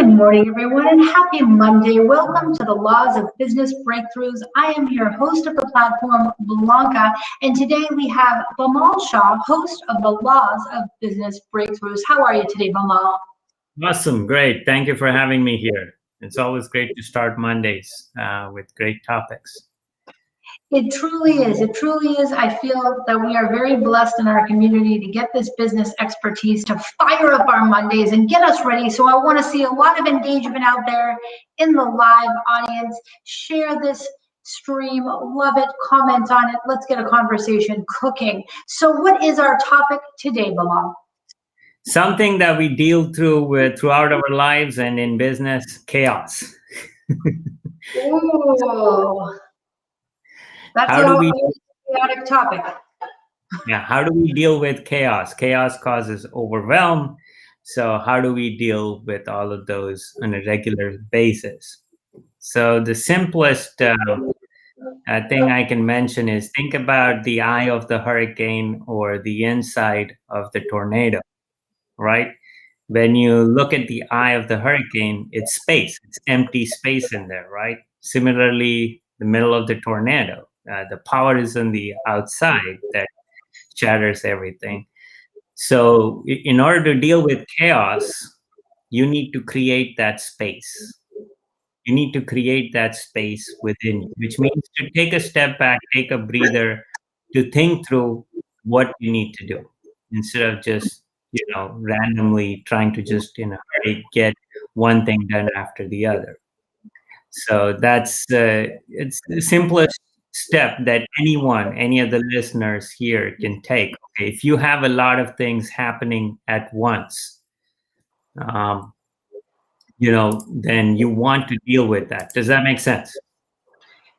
Good morning, everyone, and happy Monday. Welcome to the Laws of Business Breakthroughs. I am your host of the platform, Blanca, and today we have Bimal Shah, host of the Laws of Business Breakthroughs. How are you today, Bimal? Awesome. Great. Thank you for having me here. It's always great to start Mondays with great topics. It truly is. It truly is. I feel that we are very blessed in our community to get this business expertise to fire up our Mondays and get us ready. So I want to see a lot of engagement out there in the live audience. Share this stream, love it, comment on it. Let's get a conversation cooking. So what is our topic today, Bimal? Something that we deal throughout our lives and in business, chaos. Ooh. That's a chaotic topic. Yeah, how do we deal with chaos? Chaos causes overwhelm. So how do we deal with all of those on a regular basis? So the simplest thing I can mention is think about the eye of the hurricane or the inside of the tornado, right? When you look at the eye of the hurricane, it's space, it's empty space in there, right? Similarly, the middle of the tornado, the power is on the outside that shatters everything. So, in order to deal with chaos, you need to create that space. You need to create that space within you, which means to take a step back, take a breather, to think through what you need to do instead of just randomly trying to just in a hurry get one thing done after the other. So that's it's the simplest step that any of the listeners here can take. Okay, if you have a lot of things happening at once, um, then you want to deal with that. Does that make sense?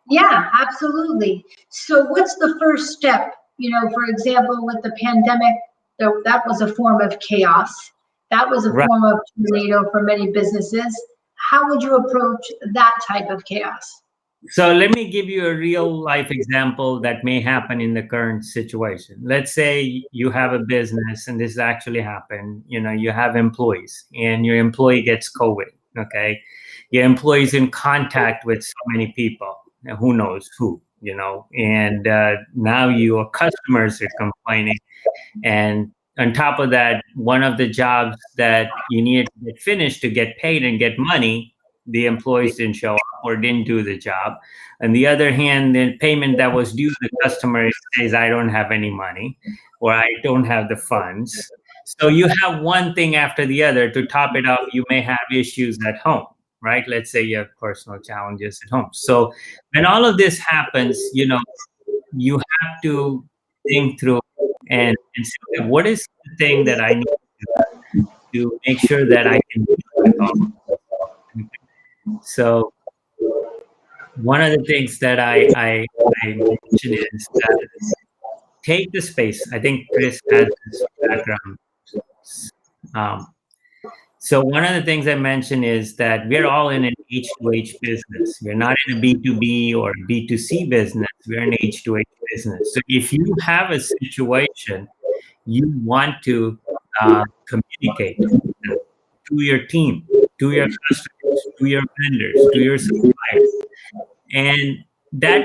Yeah, absolutely. So what's the first step? For example, with the pandemic, that was a form of chaos. That was a Right. form of tornado for many businesses. How would you approach that type of chaos? So let me give you a real life example that may happen in the current situation. Let's say you have a business and this actually happened. You have employees and your employee gets COVID. Okay. Your employee is in contact with so many people, who knows who, and now your customers are complaining. And on top of that, one of the jobs that you needed to get finished to get paid and get money, the employees didn't show up or didn't do the job. On the other hand, the payment that was due to the customer says, I don't have any money or I don't have the funds. So you have one thing after the other. To top it off, you may have issues at home, right? Let's say you have personal challenges at home. So when all of this happens, you have to think through and say, okay, what is the thing that I need to make sure that I can deal with all of this? So one of the things that I mentioned is that take the space. I think Chris has this background. So one of the things I mentioned is that we're all in an H2H business. We're not in a B2B or B2C business. We're an H2H business. So if you have a situation, you want to communicate to your team, to your customers, to your vendors, to your suppliers. And that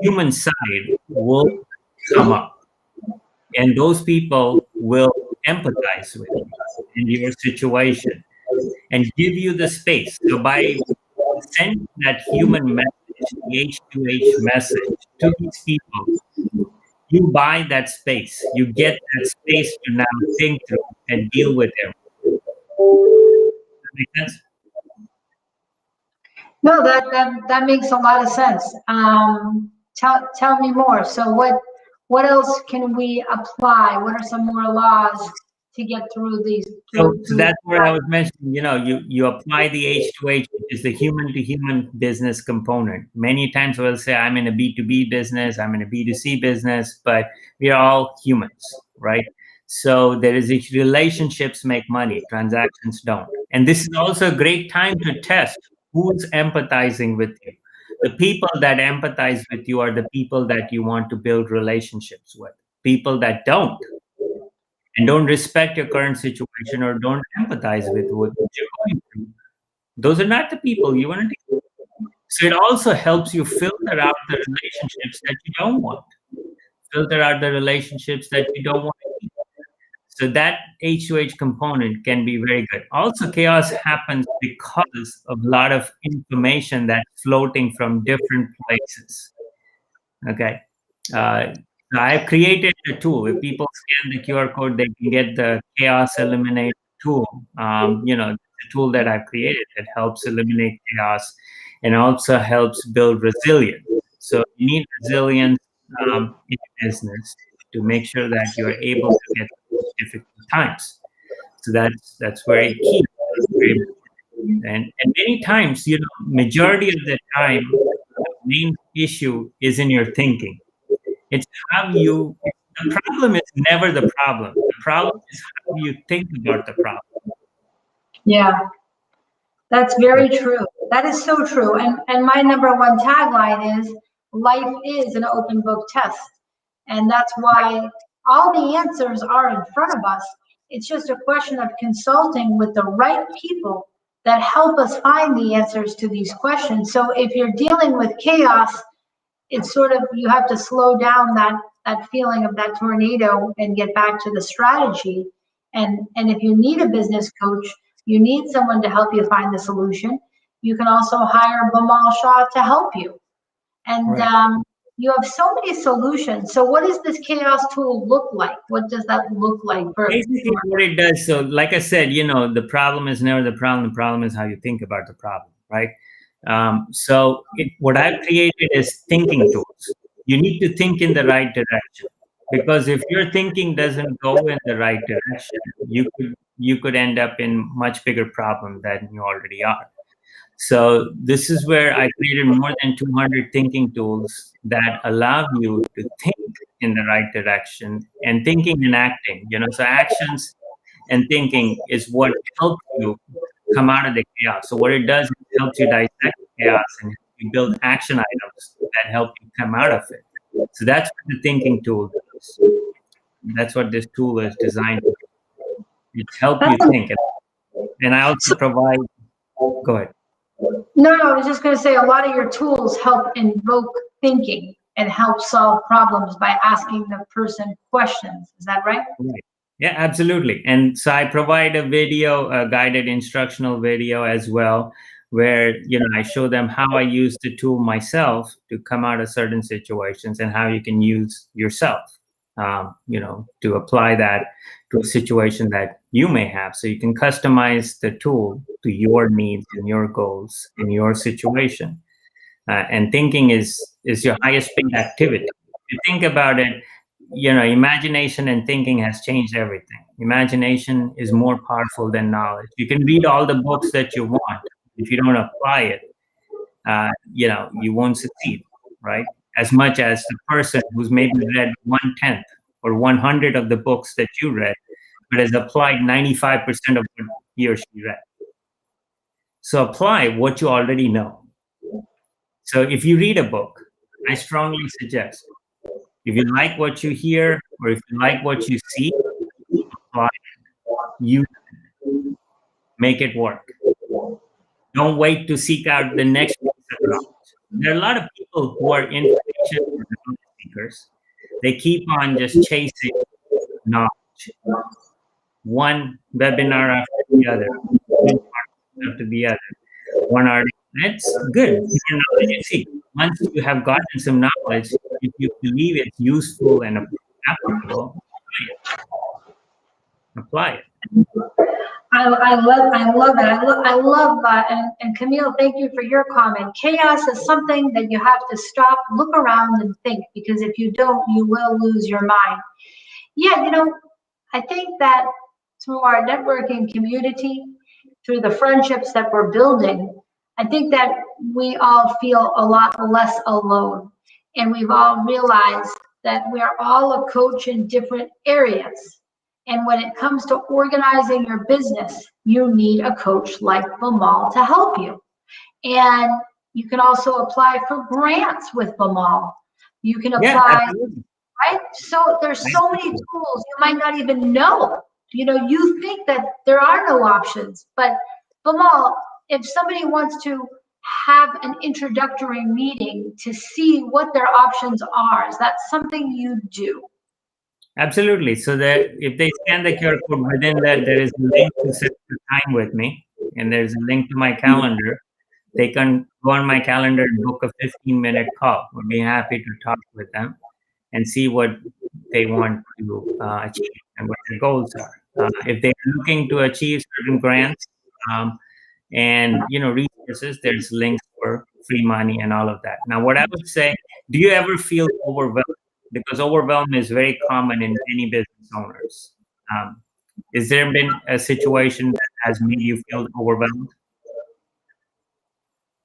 human side will come up. And those people will empathize with you in your situation and give you the space. So by sending that human message, the H2H message to these people, you buy that space. You get that space to now think through and deal with them. Does that make sense? No, that makes a lot of sense. Tell me more. So what else can we apply? What are some more laws to get through these? So that's where I was mentioning, you apply the H2H, which is the human to human business component. Many times we'll say, I'm in a B2B business, I'm in a B2C business, but we are all humans, right? So there is relationships make money, transactions don't. And this is also a great time to test who's empathizing with you. The people that empathize with you are the people that you want to build relationships with. People that don't and don't respect your current situation or don't empathize with what you're going through, Those are not the people you want to deal with. So it also helps you filter out the relationships that you don't want. Filter out the relationships that you don't want to keep. So that H2H component can be very good. Also, chaos happens because of a lot of information that's floating from different places. Okay. I've created a tool. If people scan the QR code, they can get the chaos eliminate tool. The tool that I've created that helps eliminate chaos and also helps build resilience. So you need resilience in business to make sure that you're able to get through difficult times. So that's very key. Very important. And many times, majority of the time, the main issue is in your thinking. It's the problem is never the problem. The problem is how you think about the problem. Yeah, that's very true. That is so true. And my number one tagline is life is an open book test. And that's why all the answers are in front of us. It's just a question of consulting with the right people that help us find the answers to these questions. So if you're dealing with chaos, it's sort of, you have to slow down that feeling of that tornado and get back to the strategy. And if you need a business coach, you need someone to help you find the solution. You can also hire Bimal Shah to help you. And Right. You have so many solutions. So what does this chaos tool look like? What does that look like? Basically, what it does, so like I said, the problem is never the problem. The problem is how you think about the problem, right? What I've created is thinking tools. You need to think in the right direction, because if your thinking doesn't go in the right direction, you could end up in much bigger problem than you already are. So this is where I created more than 200 thinking tools that allow you to think in the right direction, and thinking and acting. So actions and thinking is what helps you come out of the chaos. So what it does is it helps you dissect chaos and you build action items that help you come out of it. So that's what the thinking tool does. That's what this tool is designed to do. It helps you think. And I also provide, go ahead. No, I was just going to say a lot of your tools help invoke thinking and help solve problems by asking the person questions. Is that right? Right. Yeah, absolutely. And so I provide a guided instructional video as well, where I show them how I use the tool myself to come out of certain situations, and how you can use yourself, to apply that to a situation that you may have. So you can customize the tool to your needs and your goals in your situation. And thinking is your highest paid activity. If you think about it, imagination and thinking has changed everything. Imagination is more powerful than knowledge. You can read all the books that you want. If you don't apply it, you won't succeed, right? As much as the person who's maybe read 1/10 or 100 of the books that you read, but has applied 95% of what he or she read. So apply what you already know. So if you read a book, I strongly suggest, if you like what you hear or if you like what you see, apply it. You make it work. Don't wait to seek out the next piece of knowledge. There are a lot of people who are information seekers. They keep on just chasing knowledge. One webinar after the other, one after the other, one article. That's good. More knowledge you seek. Once you have gotten some knowledge, if you believe it's useful and applicable, apply it. I love it. I love that. And Camille, thank you for your comment. Chaos is something that you have to stop, look around and think, because if you don't, you will lose your mind. Yeah, I think that through our networking community, through the friendships that we're building, I think that we all feel a lot less alone. And we've all realized that we're all a coach in different areas. And when it comes to organizing your business, you need a coach like Bimal to help you. And you can also apply for grants with Bimal. You can apply, right? So there's so many tools you might not even know. You think that there are no options, but Bimal, if somebody wants to have an introductory meeting to see what their options are, is that something you do? Absolutely. So that if they scan the QR code, within that there is a link to set the time with me, and there's a link to my calendar. They can go on my calendar and book a 15-minute call. We'll be happy to talk with them and see what they want to achieve and what their goals are. If they're looking to achieve certain grants and resources, there's links for free money and all of that. Now, what I would say, do you ever feel overwhelmed? Because overwhelm is very common in many business owners. Has there been a situation that has made you feel overwhelmed?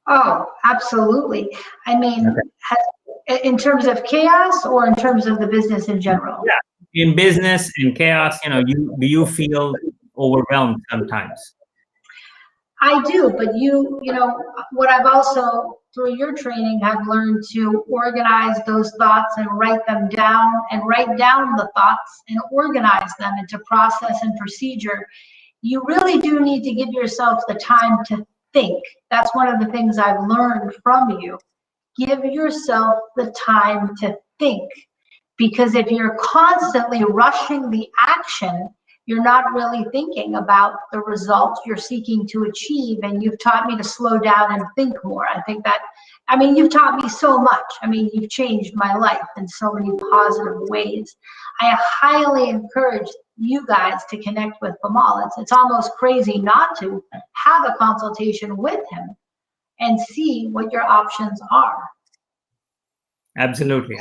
Oh, absolutely. I mean, in terms of chaos or in terms of the business in general? Yeah, in business, in chaos, do you feel overwhelmed sometimes? I do, but what I've also, through your training, have learned to organize those thoughts and write them down, and write down the thoughts and organize them into process and procedure. You really do need to give yourself the time to think. That's one of the things I've learned from you. Give yourself the time to think, because if you're constantly rushing the action, you're not really thinking about the results you're seeking to achieve. And you've taught me to slow down and think more. You've taught me so much. You've changed my life in so many positive ways. I highly encourage you guys to connect with Bimal. It's almost crazy not to have a consultation with him and see what your options are. Absolutely.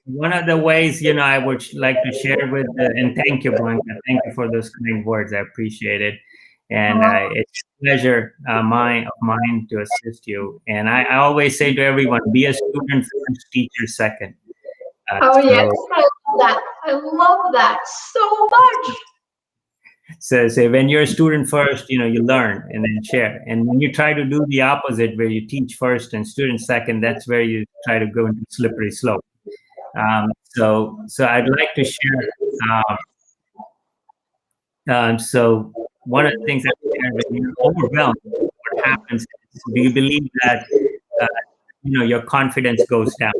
One of the ways, I would like to share with, and thank you, Blanca. Thank you for those kind words. I appreciate it. And it's a pleasure of mine to assist you. And I always say to everyone, be a student first, teacher second. Yes, I love that so much. So when you're a student first, you learn and then share. And when you try to do the opposite, where you teach first and student second, that's where you try to go into slippery slope. So I'd like to share. So one of the things that when you're overwhelmed, what happens is, do you believe that your confidence goes down?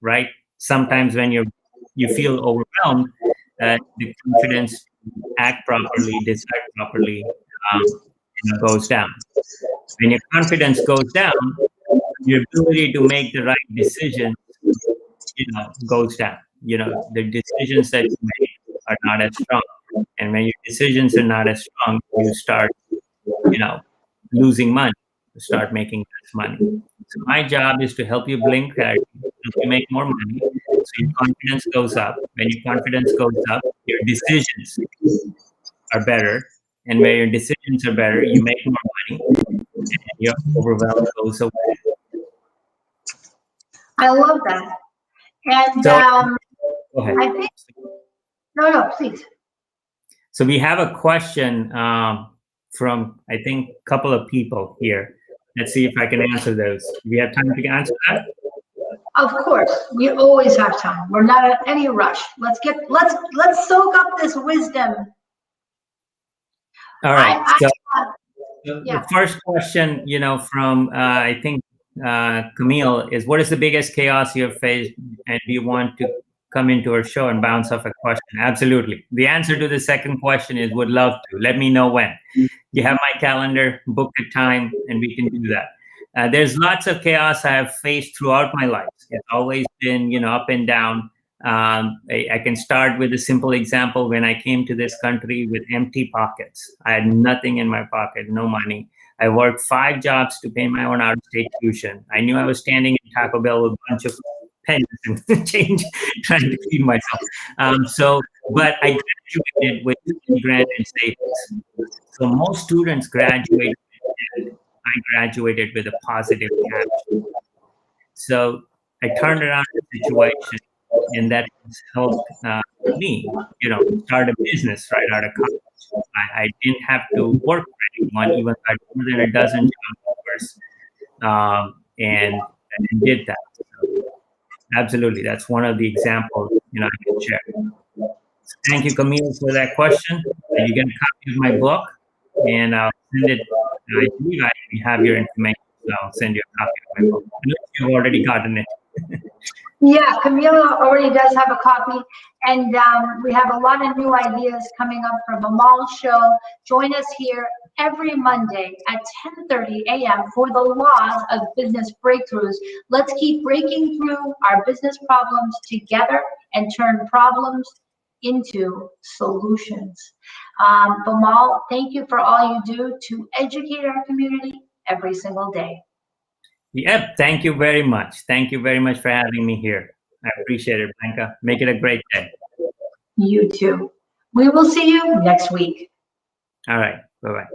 Right? Sometimes when you feel overwhelmed, the confidence to act properly, decide properly, goes down. When your confidence goes down, your ability to make the right decisions, goes down. The decisions that you make are not as strong. And when your decisions are not as strong, you start, losing money, you start making less money. So my job is to help you blink clarity, help you make more money, so your confidence goes up. When your confidence goes up, your decisions are better. And when your decisions are better, you make more money, and your overwhelm goes away. I love that. And go ahead. I think, no, please. So we have a question from, I think, a couple of people here. Let's see if I can answer those. Do we have time to answer that? Of course, we always have time. We're not in any rush. Let's soak up this wisdom. All right. The first question, from I think Camille is, what is the biggest chaos you have faced, and do you want to come into our show and bounce off a question? Absolutely. The answer to the second question is, would love to. Let me know when. You have my calendar, book a time, and we can do that. There's lots of chaos I have faced throughout my life. It's always been, up and down. I can start with a simple example. When I came to this country with empty pockets, I had nothing in my pocket, no money. I worked 5 jobs to pay my own out-of-state tuition. I knew I was standing in Taco Bell with a bunch of pennies and change, trying to feed myself. But I graduated with $50,000 in savings. So most students graduate, and I graduated with a positive cash. So I turned around the situation, and that has helped me, start a business right out of college. I didn't have to work for anyone, even though I had more than a dozen job offers, and did that. So, absolutely, that's one of the examples I can share. So thank you, Camille, for that question. You get a copy of my book. and I'll send it. I believe I have your information, so I'll send you a copy of my book. Unless you've already gotten it. Yeah, Camila already does have a copy, and we have a lot of new ideas coming up for Bimal Show. Join us here every Monday at 10:30 a.m. for the laws of business breakthroughs. Let's keep breaking through our business problems together and turn problems into solutions. Bimal, thank you for all you do to educate our community every single day. Yep. Thank you very much. Thank you very much for having me here. I appreciate it, Blanca. Make it a great day. You too. We will see you next week. All right. Bye-bye.